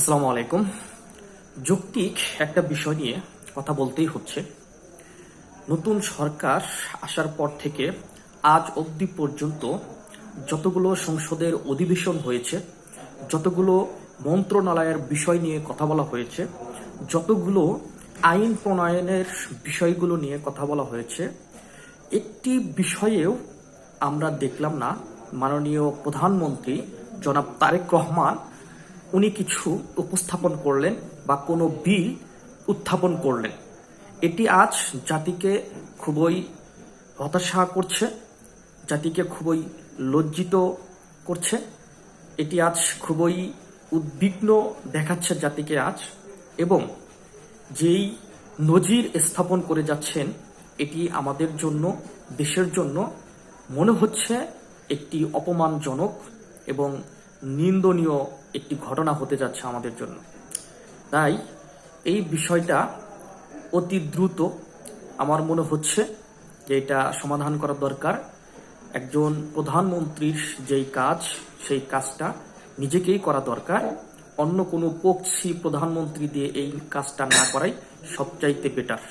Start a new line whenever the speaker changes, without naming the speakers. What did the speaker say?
আসসালামু আলাইকুম। যৌক্তিক একটা বিষয় নিয়ে কথা বলতেই হচ্ছে। নতুন সরকার আসার পর থেকে আজ অবধি পর্যন্ত যতগুলো সংসদের অধিবেশন হয়েছে, যতগুলো মন্ত্রণালয়ের বিষয় নিয়ে কথা বলা হয়েছে, যতগুলো আইন প্রণয়নের বিষয়গুলো নিয়ে কথা বলা হয়েছে, একটি বিষয়েও আমরা দেখলাম না মাননীয় প্রধানমন্ত্রী জনাব তারেক রহমান উনি কিছু উপস্থাপন করলেন বা কোনো বিল উত্থাপন করলেন। এটি আজ জাতিকে খুবই হতাশা করছে, জাতিকে খুবই লজ্জিত করছে। এটি আজ খুবই উদ্বিগ্ন দেখাচ্ছে জাতিকে আজ, এবং যেই নজির স্থাপন করে যাচ্ছেন এটি আমাদের জন্য, দেশের জন্য মনে হচ্ছে একটি অপমানজনক এবং নিন্দনীয় একটি ঘটনা হতে যাচ্ছে আমাদের জন্য। তাই এই বিষয়টা অতি দ্রুত আমার মনে হচ্ছে যে এটা সমাধান করা দরকার। একজন প্রধানমন্ত্রীর যেই কাজ, সেই কাজটা নিজেকেই করা দরকার। অন্য কোনো পক্ষী প্রধানমন্ত্রী দিয়ে এই কাজটা না করাই সবচাইতে বেটার।